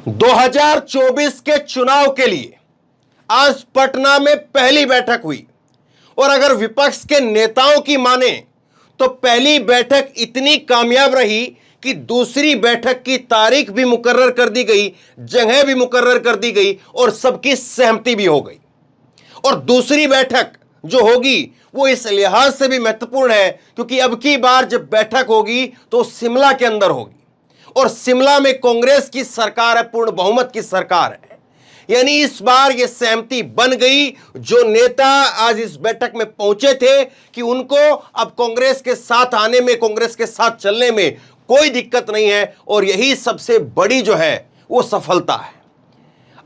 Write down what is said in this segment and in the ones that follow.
2024 के चुनाव के लिए आज पटना में पहली बैठक हुई और अगर विपक्ष के नेताओं की माने तो पहली बैठक इतनी कामयाब रही कि दूसरी बैठक की तारीख भी मुकर्रर कर दी गई, जगह भी मुकर्रर कर दी गई और सबकी सहमति भी हो गई। और दूसरी बैठक जो होगी वो इस लिहाज से भी महत्वपूर्ण है क्योंकि अब की बार जब बैठक होगी तो शिमला के अंदर होगी और शिमला में कांग्रेस की सरकार है, पूर्ण बहुमत की सरकार है। यानी इस बार यह सहमति बन गई। जो नेता आज इस बैठक में पहुंचे थे कि उनको अब कांग्रेस के साथ आने में, कांग्रेस के साथ चलने में कोई दिक्कत नहीं है और यही सबसे बड़ी जो है वो सफलता है।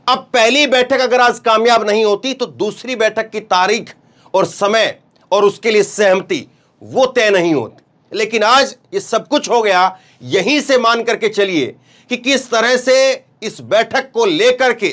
अब पहली बैठक अगर आज कामयाब नहीं होती तो दूसरी बैठक की तारीख और समय और उसके लिए सहमति वो तय नहीं होती। लेकिन आज ये सब कुछ हो गया। यहीं से मान करके चलिए कि किस तरह से इस बैठक को लेकर के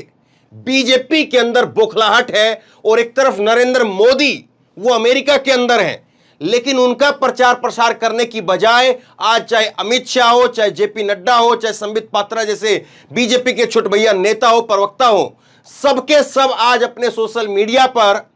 बीजेपी के अंदर बौखलाहट है और एक तरफ नरेंद्र मोदी वो अमेरिका के अंदर हैं, लेकिन उनका प्रचार प्रसार करने की बजाय आज चाहे अमित शाह हो, चाहे जेपी नड्डा हो, चाहे संबित पात्रा जैसे बीजेपी के छोटे भैया नेता हो, प्रवक्ता हो, सबके सब आज अपने सोशल मीडिया पर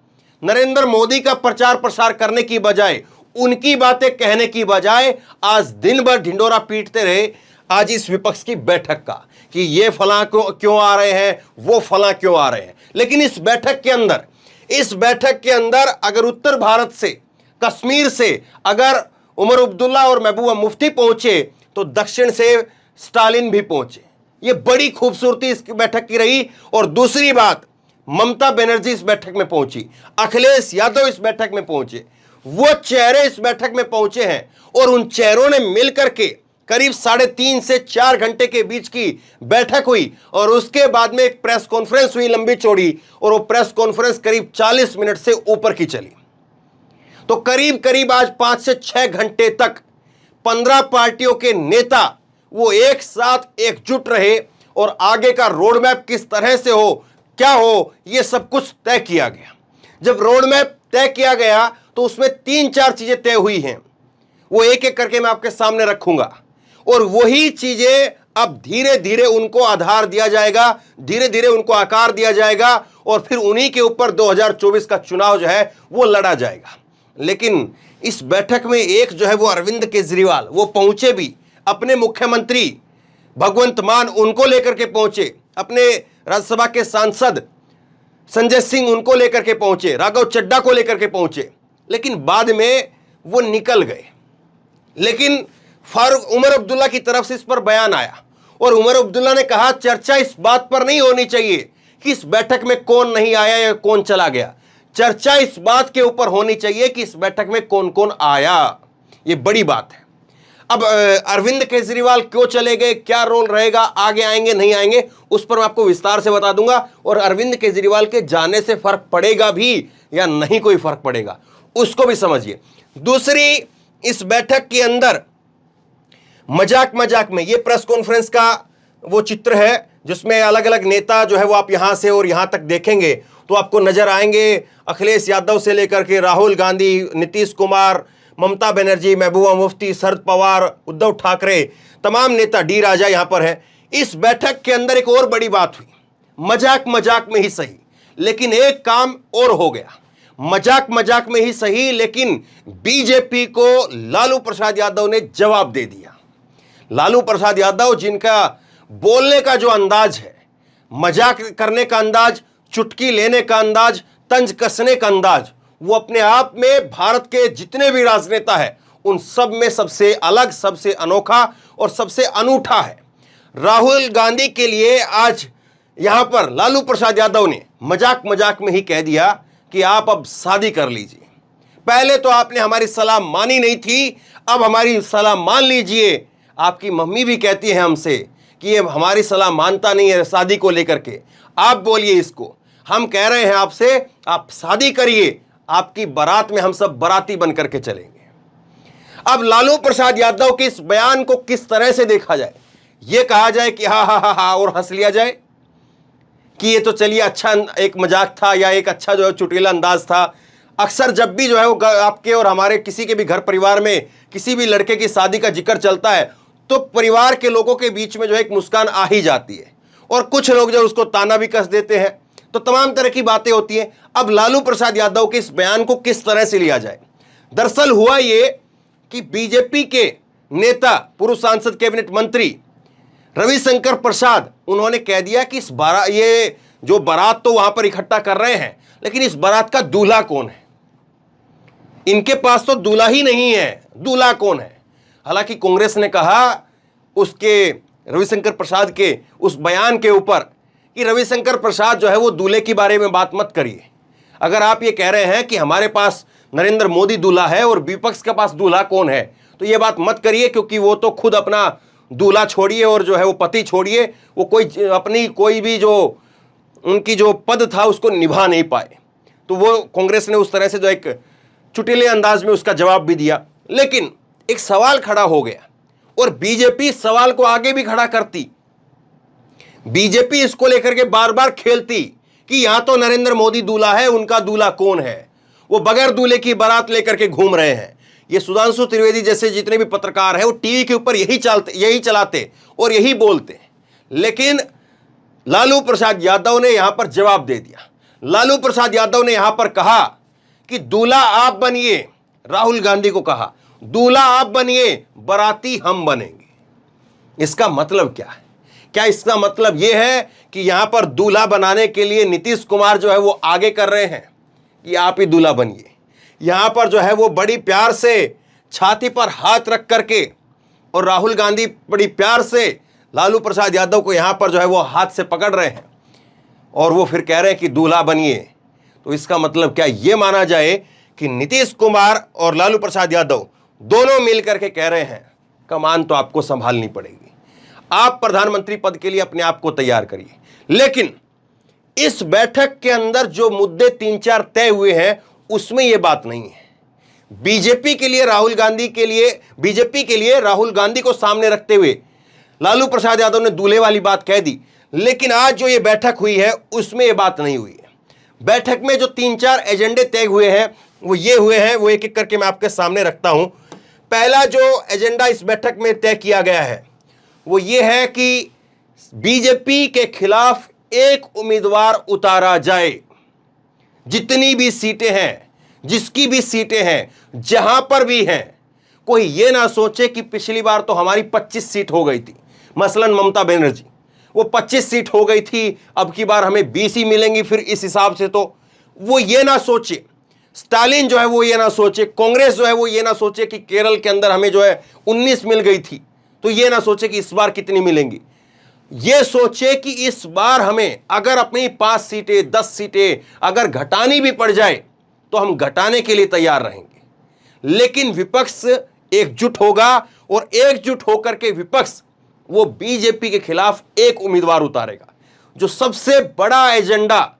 नरेंद्र मोदी का प्रचार प्रसार करने की बजाय, उनकी बातें कहने की बजाय आज दिन भर ढिंडोरा पीटते रहे आज इस विपक्ष की बैठक का कि ये फलां क्यों आ रहे हैं, वो फलां क्यों आ रहे हैं। लेकिन इस बैठक के अंदर अगर उत्तर भारत से, कश्मीर से अगर उमर अब्दुल्ला और महबूबा मुफ्ती पहुंचे तो दक्षिण से स्टालिन भी पहुंचे। ये बड़ी खूबसूरती इस बैठक की रही। और दूसरी बात, ममता बनर्जी इस बैठक में पहुंची, अखिलेश यादव इस बैठक में पहुंचे, वो चेहरे इस बैठक में पहुंचे हैं और उन चेहरों ने मिलकर के करीब 3.5 से 4 घंटे के बीच की बैठक हुई और उसके बाद में एक प्रेस कॉन्फ्रेंस हुई लंबी चौड़ी और वो प्रेस कॉन्फ्रेंस करीब 40 मिनट से ऊपर की चली। तो करीब करीब आज 5 से 6 घंटे तक 15 पार्टियों के नेता वो एक साथ एकजुट रहे और आगे का रोड मैप किस तरह से हो, क्या हो, ये सब कुछ तय किया गया। जब रोड मैप तय किया गया तो उसमें 3-4 चीजें तय हुई हैं, वो एक एक करके मैं आपके सामने रखूंगा और वही चीजें अब धीरे धीरे उनको आधार दिया जाएगा, धीरे धीरे उनको आकार दिया जाएगा और फिर उन्हीं के ऊपर 2024 का चुनाव जो है वो लड़ा जाएगा। लेकिन इस बैठक में एक जो है वो अरविंद केजरीवाल वो पहुंचे भी, अपने मुख्यमंत्री भगवंत मान उनको लेकर के पहुंचे, अपने राज्यसभा के सांसद संजय सिंह उनको लेकर के पहुंचे, राघव चड्ढा को लेकर के पहुंचे, लेकिन बाद में वो निकल गए। लेकिन फारूक उमर अब्दुल्ला की तरफ से इस पर बयान आया और उमर अब्दुल्ला ने कहा चर्चा इस बात पर नहीं होनी चाहिए कि इस बैठक में कौन नहीं आया या कौन चला गया, चर्चा इस बात के ऊपर होनी चाहिए कि इस बैठक में कौन कौन आया। ये बड़ी बात है। अब अरविंद केजरीवाल क्यों चले गए, क्या रोल रहेगा, आगे आएंगे नहीं आएंगे, उस पर मैं आपको विस्तार से बता दूंगा और अरविंद केजरीवाल के जाने से फर्क पड़ेगा भी या नहीं कोई फर्क पड़ेगा उसको भी समझिए। दूसरी, इस बैठक के अंदर मजाक में ये प्रेस कॉन्फ्रेंस का वो चित्र है जिसमें अलग अलग नेता जो है वो आप यहां से और यहां तक देखेंगे तो आपको नजर आएंगे, अखिलेश यादव से लेकर के राहुल गांधी, नीतीश कुमार, ममता बनर्जी, महबूबा मुफ्ती, शरद पवार, उद्धव ठाकरे, तमाम नेता, डी राजा यहां पर है। इस बैठक के अंदर एक और बड़ी बात हुई, मजाक में ही सही लेकिन एक काम और हो गया। मजाक में ही सही लेकिन बीजेपी को लालू प्रसाद यादव ने जवाब दे दिया। लालू प्रसाद यादव जिनका बोलने का जो अंदाज है, मजाक करने का अंदाज, चुटकी लेने का अंदाज, तंज कसने का अंदाज, वो अपने आप में भारत के जितने भी राजनेता है उन सब में सबसे अलग, सबसे अनोखा और सबसे अनूठा है। राहुल गांधी के लिए आज यहां पर लालू प्रसाद यादव ने मजाक में ही कह दिया कि आप अब शादी कर लीजिए। पहले तो आपने हमारी सलाह मानी नहीं थी, अब हमारी सलाह मान लीजिए। आपकी मम्मी भी कहती है हमसे कि ये हमारी सलाह मानता नहीं है शादी को लेकर के, आप बोलिए इसको। हम कह रहे हैं आपसे, आप शादी करिए, आपकी बारात में हम सब बाराती बन करके चलेंगे। अब लालू प्रसाद यादव के इस बयान को किस तरह से देखा जाए, ये कहा जाए कि हा और हंस लिया जाए कि ये तो चलिए अच्छा एक मजाक था या एक अच्छा जो है चुटकीला अंदाज था। अक्सर जब भी जो है वो आपके और हमारे किसी के भी घर परिवार में किसी भी लड़के की शादी का जिक्र चलता है तो परिवार के लोगों के बीच में जो है एक मुस्कान आ ही जाती है और कुछ लोग जो उसको ताना भी कस देते हैं। तो तमाम तरह की बातें होती हैं। अब लालू प्रसाद यादव के इस बयान को किस तरह से लिया जाए? दरअसल हुआ ये कि बीजेपी के नेता, पूर्व सांसद, कैबिनेट मंत्री रविशंकर प्रसाद, उन्होंने कह दिया कि ये जो बारात तो वहां पर इकट्ठा कर रहे हैं, लेकिन इस बारात का दूल्हा कौन है? इनके पास तो दूल्हा ही नहीं है, दूल्हा कौन है? हालांकि कांग्रेस ने कहा उसके रविशंकर प्रसाद के उस बयान के ऊपर कि रविशंकर प्रसाद जो है वो दूल्हे के बारे में बात मत करिए। अगर आप ये कह रहे हैं कि हमारे पास नरेंद्र मोदी दूल्हा है और विपक्ष के पास दूल्हा कौन है, तो ये बात मत करिए, क्योंकि वो तो खुद अपना दूल्हा छोड़िए और जो है वो पति छोड़िए, वो कोई भी जो उनकी जो पद था उसको निभा नहीं पाए। तो वो कांग्रेस ने उस तरह से जो एक चुटिले अंदाज में उसका जवाब भी दिया। लेकिन एक सवाल खड़ा हो गया और बीजेपी इस सवाल को आगे भी खड़ा करती। बीजेपी इसको लेकर के बार बार खेलती कि यहां तो नरेंद्र मोदी दूल्हा है, उनका दूल्हा कौन है? वो बगैर दूल्हे की बारात लेकर के घूम रहे हैं। ये सुधांशु त्रिवेदी जैसे जितने भी पत्रकार हैं वो टीवी के ऊपर यही चलाते और यही बोलते। लेकिन लालू प्रसाद यादव ने यहां पर जवाब दे दिया। लालू प्रसाद यादव ने यहां पर कहा कि दूल्हा आप बनिए, राहुल गांधी को कहा दूल्हा आप बनिए, बाराती हम बनेंगे। इसका मतलब क्या है? क्या इसका मतलब यह है कि यहां पर दूल्हा बनाने के लिए नीतीश कुमार जो है वो आगे कर रहे हैं कि आप ही दूल्हा बनिए? यहां पर जो है वो बड़ी प्यार से छाती पर हाथ रख करके, और राहुल गांधी बड़ी प्यार से लालू प्रसाद यादव को यहां पर जो है वो हाथ से पकड़ रहे हैं और वो फिर कह रहे हैं कि दूल्हा बनिए। तो इसका मतलब क्या ये माना जाए कि नीतीश कुमार और लालू प्रसाद यादव दोनों मिलकर के कह रहे हैं कमान तो आपको संभालनी पड़ेगी, आप प्रधानमंत्री पद के लिए अपने आप को तैयार करिए। लेकिन इस बैठक के अंदर जो मुद्दे 3-4 तय हुए हैं उसमें यह बात नहीं है। बीजेपी के लिए राहुल गांधी को सामने रखते हुए लालू प्रसाद यादव ने दूल्हे वाली बात कह दी। लेकिन आज जो ये बैठक हुई है उसमें यह बात नहीं हुई है। बैठक में जो 3-4 एजेंडे तय हुए हैं वो ये हुए हैं, वो एक एक करके मैं आपके सामने रखता हूं। पहला जो एजेंडा इस बैठक में तय किया गया है वो ये है कि बीजेपी के खिलाफ एक उम्मीदवार उतारा जाए। जितनी भी सीटें हैं, जिसकी भी सीटें हैं, जहां पर भी हैं, कोई ये ना सोचे कि पिछली बार तो हमारी 25 सीट हो गई थी, मसलन ममता बनर्जी वो 25 सीट हो गई थी, अब की बार हमें 20 ही मिलेंगी, फिर इस हिसाब से तो वो ये ना सोचे। स्टालिन जो है वो ये ना सोचे, कांग्रेस जो है वो ये ना सोचे कि केरल के अंदर हमें जो है 19 मिल गई थी, तो ये ना सोचे कि इस बार कितनी मिलेंगी। ये सोचे कि इस बार हमें अगर अपनी 5 सीटें 10 सीटें अगर घटानी भी पड़ जाए तो हम घटाने के लिए तैयार रहेंगे। लेकिन विपक्ष एकजुट होगा और एकजुट होकर के विपक्ष वो बीजेपी के खिलाफ एक उम्मीदवार उतारेगा। जो सबसे बड़ा एजेंडा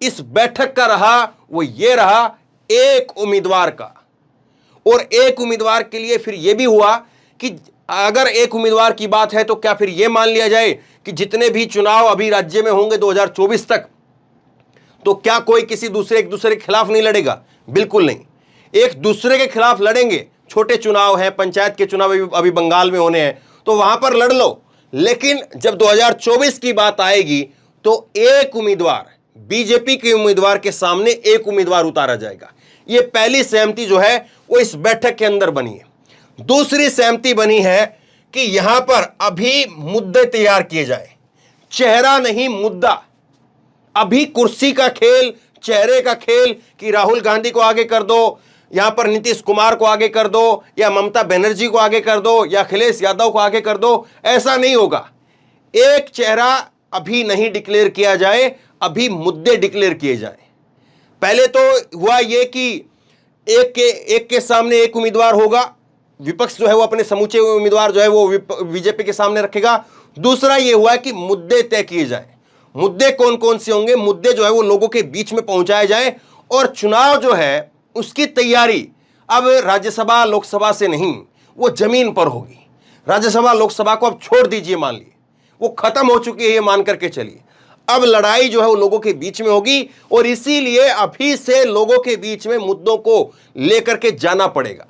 इस बैठक का रहा वो ये रहा एक उम्मीदवार का। और एक उम्मीदवार के लिए फिर यह भी हुआ कि अगर एक उम्मीदवार की बात है तो क्या फिर यह मान लिया जाए कि जितने भी चुनाव अभी राज्य में होंगे 2024 तक, तो क्या कोई एक दूसरे के खिलाफ नहीं लड़ेगा? बिल्कुल नहीं, एक दूसरे के खिलाफ लड़ेंगे। छोटे चुनाव हैं, पंचायत के चुनाव अभी बंगाल में होने हैं, तो वहां पर लड़ लो। लेकिन जब 2024 की बात आएगी तो एक उम्मीदवार, बीजेपी के उम्मीदवार के सामने एक उम्मीदवार उतारा जाएगा। यह पहली सहमति जो है वो इस बैठक के अंदर बनी है। दूसरी सहमति बनी है कि यहां पर अभी मुद्दे तैयार किए जाए, चेहरा नहीं मुद्दा। अभी कुर्सी का खेल, चेहरे का खेल कि राहुल गांधी को आगे कर दो, यहां पर नीतीश कुमार को आगे कर दो, या ममता बनर्जी को आगे कर दो, या अखिलेश यादव को आगे कर दो, ऐसा नहीं होगा। एक चेहरा अभी नहीं डिक्लेयर किया जाए, अभी मुद्दे डिक्लेयर किए जाए। पहले तो हुआ यह कि एक के सामने एक उम्मीदवार होगा, विपक्ष जो है वो अपने समूचे उम्मीदवार जो है वो बीजेपी के सामने रखेगा। दूसरा ये हुआ कि मुद्दे तय किए जाए। मुद्दे कौन कौन से होंगे? मुद्दे जो है वो लोगों के बीच में पहुंचाए जाए, और चुनाव जो है उसकी तैयारी अब राज्यसभा लोकसभा से नहीं, वो जमीन पर होगी। राज्यसभा लोकसभा को अब छोड़ दीजिए, मान लीजिए वो खत्म हो चुकी है, ये मान करके चलिए। अब लड़ाई जो है वो लोगों के बीच में होगी, और इसीलिए अभी से लोगों के बीच में मुद्दों को लेकर के जाना पड़ेगा।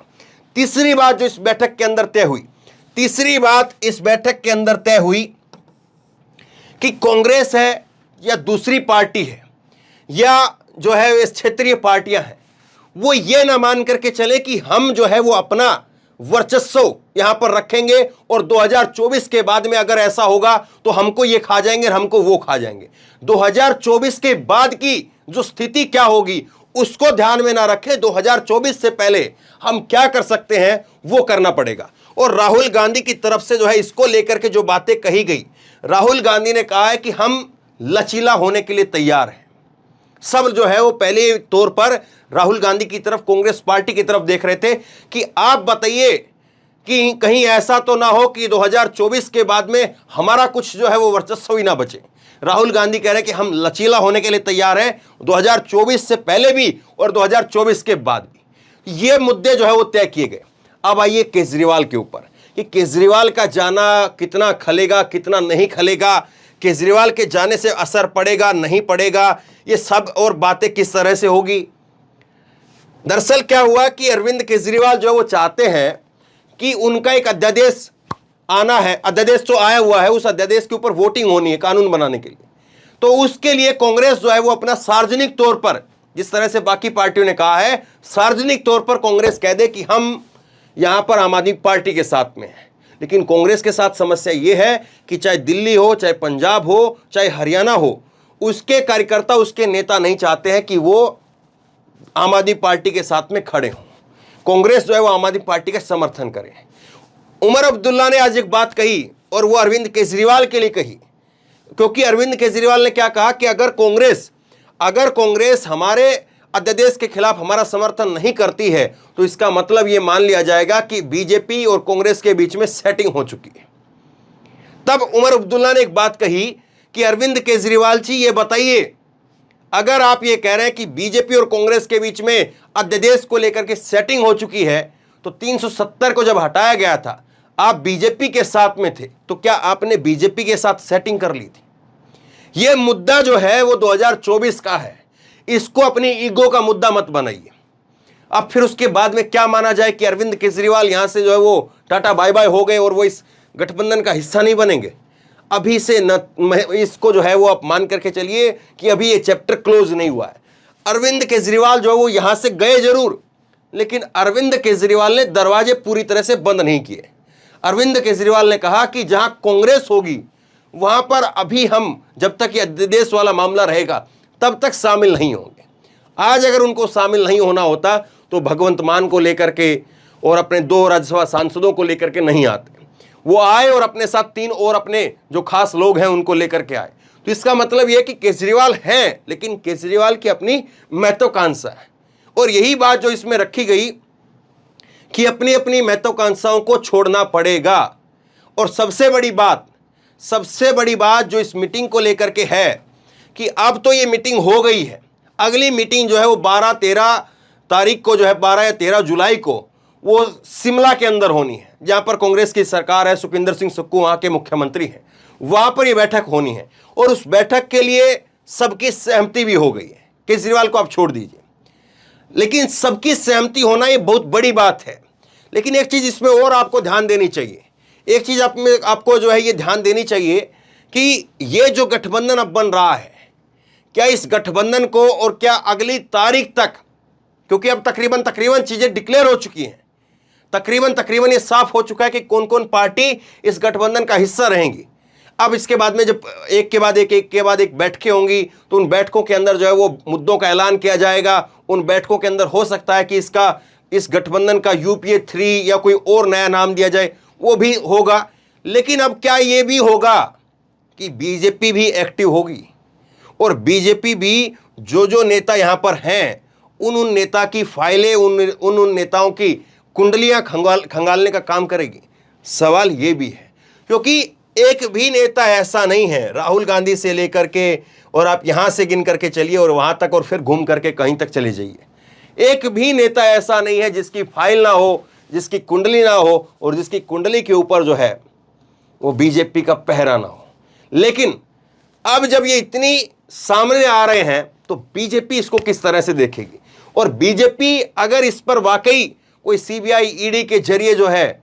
तीसरी बात जो इस बैठक के अंदर तय हुई, तीसरी बात इस बैठक के अंदर तय हुई कि कांग्रेस है या दूसरी पार्टी है या जो है इस क्षेत्रीय पार्टियां हैं, वो ये ना मान करके चले कि हम जो है वो अपना वर्चस्व यहां पर रखेंगे और 2024 के बाद में अगर ऐसा होगा तो हमको ये खा जाएंगे और हमको वो खा जाएंगे। 2024 के बाद की जो स्थिति क्या होगी उसको ध्यान में ना रखें, 2024 से पहले हम क्या कर सकते हैं वो करना पड़ेगा। और राहुल गांधी की तरफ से जो है इसको लेकर के जो बातें कही गई, राहुल गांधी ने कहा है कि हम लचीला होने के लिए तैयार हैं। सब जो है वो पहले तौर पर राहुल गांधी की तरफ, कांग्रेस पार्टी की तरफ देख रहे थे कि आप बताइए कि कहीं ऐसा तो ना हो कि 2024 के बाद में हमारा कुछ जो है वो वर्चस्व ही ना बचे। राहुल गांधी कह रहे हैं कि हम लचीला होने के लिए तैयार हैं 2024 से पहले भी और 2024 के बाद भी। ये मुद्दे जो है वो तय किए गए। अब आइए केजरीवाल के ऊपर कि केजरीवाल का जाना कितना खलेगा, कितना नहीं खलेगा, केजरीवाल के जाने से असर पड़ेगा नहीं पड़ेगा, ये सब और बातें किस तरह से होगी। दरअसल क्या हुआ कि अरविंद केजरीवाल जो वो चाहते हैं कि उनका एक अध्यादेश आना है, अध्यादेश तो आया हुआ है, उस अध्यादेश के ऊपर वोटिंग होनी है कानून बनाने के लिए। तो उसके लिए कांग्रेस जो है वो अपना सार्वजनिक तौर पर, जिस तरह से बाकी पार्टियों ने कहा है, सार्वजनिक तौर पर कांग्रेस कह दे कि हम यहां पर आम आदमी पार्टी के साथ में है। लेकिन कांग्रेस के साथ समस्या यह है कि चाहे दिल्ली हो, चाहे पंजाब हो, चाहे हरियाणा हो, उसके कार्यकर्ता, उसके नेता नहीं चाहते हैं कि वो आम आदमी पार्टी के साथ में खड़े हों, कांग्रेस जो है वो आम आदमी पार्टी का समर्थन करे। उमर अब्दुल्ला ने आज एक बात कही और वो अरविंद केजरीवाल के लिए कही, क्योंकि अरविंद केजरीवाल ने क्या कहा कि अगर कांग्रेस हमारे अध्यादेश के खिलाफ हमारा समर्थन नहीं करती है तो इसका मतलब यह मान लिया जाएगा कि बीजेपी और कांग्रेस के बीच में सेटिंग हो चुकी है। तब उमर अब्दुल्ला ने एक बात कही कि अरविंद केजरीवाल जी ये बताइए, अगर आप ये कह रहे हैं कि बीजेपी और कांग्रेस के बीच में अध्यादेश को लेकर के सेटिंग हो चुकी है, तो 370 को जब हटाया गया था आप बीजेपी के साथ में थे, तो क्या आपने बीजेपी के साथ सेटिंग कर ली थी? यह मुद्दा जो है वो 2024 का है, इसको अपनी ईगो का मुद्दा मत बनाइए। अब फिर उसके बाद में क्या माना जाए कि अरविंद केजरीवाल यहां से जो है वो टाटा बाय बाय हो गए और वो इस गठबंधन का हिस्सा नहीं बनेंगे। अभी से न इसको जो है वो आप मान करके चलिए कि अभी ये चैप्टर क्लोज नहीं हुआ है। अरविंद केजरीवाल जो है वो यहां से गए जरूर, लेकिन अरविंद केजरीवाल ने दरवाजे पूरी तरह से बंद नहीं किए। अरविंद केजरीवाल ने कहा कि जहां कांग्रेस होगी वहां पर अभी हम, जब तक ये अध्यादेश वाला मामला रहेगा तब तक शामिल नहीं होंगे। आज अगर उनको शामिल नहीं होना होता तो भगवंत मान को लेकर के और अपने 2 राज्यसभा सांसदों को लेकर के नहीं आते, वो आए और अपने साथ 3 और अपने जो खास लोग हैं उनको लेकर के आए। तो इसका मतलब यह कि केजरीवाल हैं, लेकिन केजरीवाल की अपनी महत्वाकांक्षा है। और यही बात जो इसमें रखी गई कि अपनी अपनी महत्वाकांक्षाओं को छोड़ना पड़ेगा। और सबसे बड़ी बात जो इस मीटिंग को लेकर के है कि अब तो ये मीटिंग हो गई है, अगली मीटिंग जो है वो 12-13 तारीख को जो है 12 या 13 जुलाई को वो शिमला के अंदर होनी है, जहां पर कांग्रेस की सरकार है, सुखविंदर सिंह सुक्खू वहां के मुख्यमंत्री हैं, वहां पर ये बैठक होनी है। और उस बैठक के लिए सबकी सहमति भी हो गई है, केजरीवाल को आप छोड़ दीजिए, लेकिन सबकी सहमति होना ये बहुत बड़ी बात है। लेकिन एक चीज इसमें और आपको ध्यान देनी चाहिए, एक चीज आपको जो है ये ध्यान देनी चाहिए कि ये जो गठबंधन अब बन रहा है, क्या इस गठबंधन को और क्या अगली तारीख तक, क्योंकि अब तकरीबन चीजें डिक्लेयर हो चुकी हैं, तकरीबन ये साफ हो चुका है कि कौन कौन पार्टी इस गठबंधन का हिस्सा रहेंगी। अब इसके बाद में जब एक के बाद एक बैठकें होंगी तो उन बैठकों के अंदर जो है वो मुद्दों का ऐलान किया जाएगा। उन बैठकों के अंदर हो सकता है कि इस गठबंधन का UPA 3 या कोई और नया नाम दिया जाए, वो भी होगा। लेकिन अब क्या ये भी होगा कि बीजेपी भी एक्टिव होगी और बीजेपी भी जो नेता यहां पर हैं उन नेता की फाइलें, उन नेताओं की कुंडलियां खंगालने का काम करेगी? सवाल ये भी है, क्योंकि एक भी नेता ऐसा नहीं है, राहुल गांधी से लेकर के और आप यहां से गिन करके चलिए और वहां तक और फिर घूम करके कहीं तक चले जाइए, एक भी नेता ऐसा नहीं है जिसकी फाइल ना हो, जिसकी कुंडली ना हो और जिसकी कुंडली के ऊपर जो है वो बीजेपी का पहरा ना हो। लेकिन अब जब ये इतनी सामने आ रहे हैं तो बीजेपी इसको किस तरह से देखेगी? और बीजेपी अगर इस पर वाकई कोई CBI ED के जरिए जो है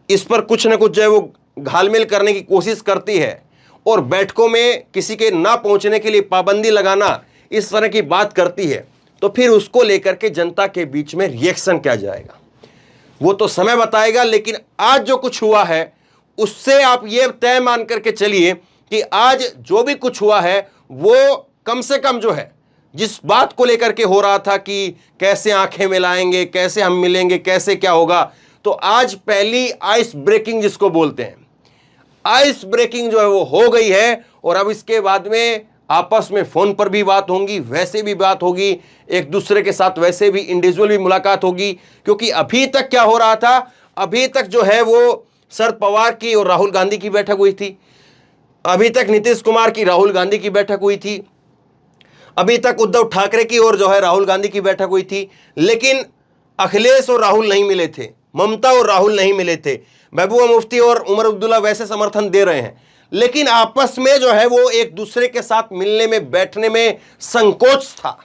इस पर कुछ ना कुछ जो है वो घालमेल करने की कोशिश करती है और बैठकों में किसी के ना पहुंचने के लिए पाबंदी लगाना इस तरह की बात करती है, तो फिर उसको लेकर के जनता के बीच में रिएक्शन क्या जाएगा वो तो समय बताएगा। लेकिन आज जो कुछ हुआ है उससे आप ये तय मान करके चलिए कि आज जो भी कुछ हुआ है वो कम से कम जो है, जिस बात को लेकर के हो रहा था कि कैसे आंखें मिलाएंगे, कैसे हम मिलेंगे, कैसे क्या होगा, तो आज पहली आइस ब्रेकिंग जिसको बोलते हैं, आइस ब्रेकिंग जो है वो हो गई है। और अब इसके बाद में आपस में फोन पर भी बात होगी, वैसे भी बात होगी, एक दूसरे के साथ वैसे भी इंडिविजुअल भी मुलाकात होगी। क्योंकि अभी तक क्या हो रहा था, अभी तक जो है वो शरद पवार की और राहुल गांधी की बैठक हुई थी, अभी तक नीतीश कुमार की राहुल गांधी की बैठक हुई थी, अभी तक उद्धव ठाकरे की और जो है राहुल गांधी की बैठक हुई थी। लेकिन अखिलेश और राहुल नहीं मिले थे, ममता और राहुल नहीं मिले थे, महबूबा मुफ्ती और उमर अब्दुल्ला वैसे समर्थन दे रहे हैं, लेकिन आपस में जो है वो एक दूसरे के साथ मिलने में, बैठने में संकोच था।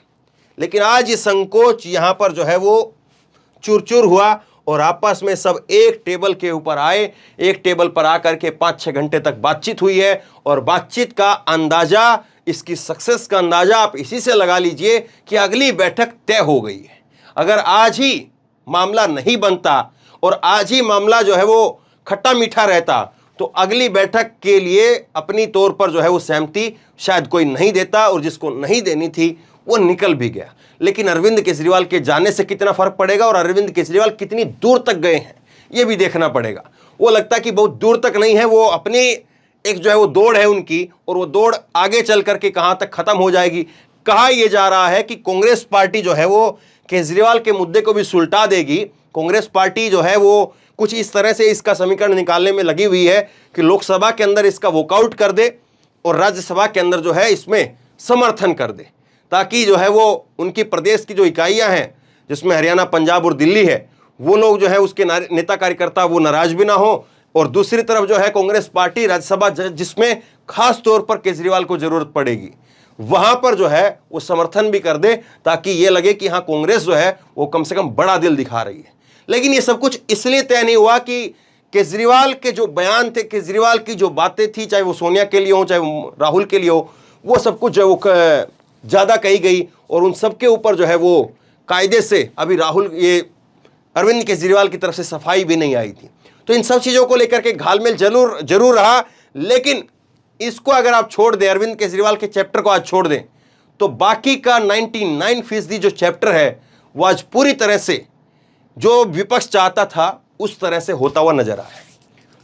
लेकिन आज ये संकोच यहां पर जो है वो चूर चूर हुआ और आपस में सब एक टेबल के ऊपर आए, एक टेबल पर आकर के 5-6 घंटे तक बातचीत हुई है। और बातचीत का अंदाजा, इसकी सक्सेस का अंदाजा आप इसी से लगा लीजिए कि अगली बैठक तय हो गई है। अगर आज ही मामला नहीं बनता और आज ही मामला जो है वो खट्टा मीठा रहता तो अगली बैठक के लिए अपनी तौर पर जो है वो सहमति शायद कोई नहीं देता, और जिसको नहीं देनी थी वो निकल भी गया। लेकिन अरविंद केजरीवाल के जाने से कितना फर्क पड़ेगा और अरविंद केजरीवाल कितनी दूर तक गए हैं ये भी देखना पड़ेगा। वो लगता है कि बहुत दूर तक नहीं है, वो अपनी एक जो है वो दौड़ है उनकी, और वो दौड़ आगे चल करके कहां तक खत्म हो जाएगी। कहा यह जा रहा है कि कांग्रेस पार्टी जो है वो केजरीवाल के मुद्दे को भी सुलटा देगी। कांग्रेस पार्टी जो है वो कुछ इस तरह से इसका समीकरण निकालने में लगी हुई है कि लोकसभा के अंदर इसका वॉकआउट कर दे और राज्यसभा के अंदर जो है इसमें समर्थन कर दे, ताकि जो है वो उनकी प्रदेश की जो इकाइयां हैं जिसमें हरियाणा, पंजाब और दिल्ली है, वो लोग जो है उसके नेता कार्यकर्ता वो नाराज भी ना हो। और दूसरी तरफ जो है कांग्रेस पार्टी राज्यसभा जिसमें खास तौर पर केजरीवाल को जरूरत पड़ेगी, वहां पर जो है वो समर्थन भी कर दे, ताकि ये लगे कि हाँ कांग्रेस जो है वो कम से कम बड़ा दिल दिखा रही है। लेकिन ये सब कुछ इसलिए तय नहीं हुआ कि केजरीवाल के जो बयान थे, केजरीवाल की जो बातें थी, चाहे वो सोनिया के लिए हो चाहे वो राहुल के लिए हो, वो सब कुछ जो है वो ज़्यादा कही गई और उन सब के ऊपर जो है वो कायदे से अभी राहुल ये अरविंद केजरीवाल की तरफ से सफाई भी नहीं आई थी। तो इन सब चीज़ों को लेकर के घालमेल जरूर रहा। लेकिन इसको अगर आप छोड़ दें, अरविंद केजरीवाल के चैप्टर को आज छोड़ दें, तो बाकी का 99% जो चैप्टर है वो आज पूरी तरह से जो विपक्ष चाहता था उस तरह से होता हुआ नजर आया है।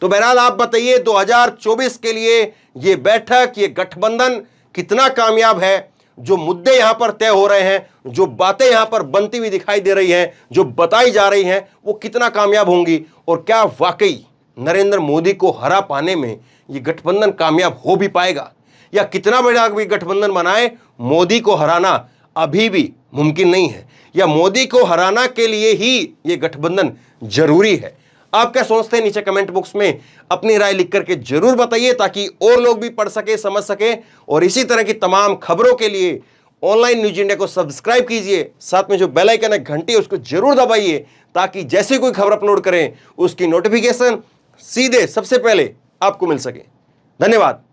तो बहरहाल आप बताइए 2024 के लिए ये बैठक, ये गठबंधन कितना कामयाब है। जो मुद्दे यहां पर तय हो रहे हैं, जो बातें यहां पर बनती हुई दिखाई दे रही हैं, जो बताई जा रही हैं, वो कितना कामयाब होंगी, और क्या वाकई नरेंद्र मोदी को हरा पाने में ये गठबंधन कामयाब हो भी पाएगा, या कितना बड़ा भी गठबंधन बनाए मोदी को हराना अभी भी मुमकिन नहीं है, या मोदी को हराना के लिए ही ये गठबंधन जरूरी है। आप क्या सोचते हैं नीचे कमेंट बॉक्स में अपनी राय लिख करके जरूर बताइए, ताकि और लोग भी पढ़ सके, समझ सके। और इसी तरह की तमाम खबरों के लिए ऑनलाइन न्यूज इंडिया को सब्सक्राइब कीजिए, साथ में जो बेल आइकन है घंटी उसको जरूर दबाइए, ताकि जैसे कोई खबर अपलोड करें उसकी नोटिफिकेशन सीधे सबसे पहले आपको मिल सके। धन्यवाद।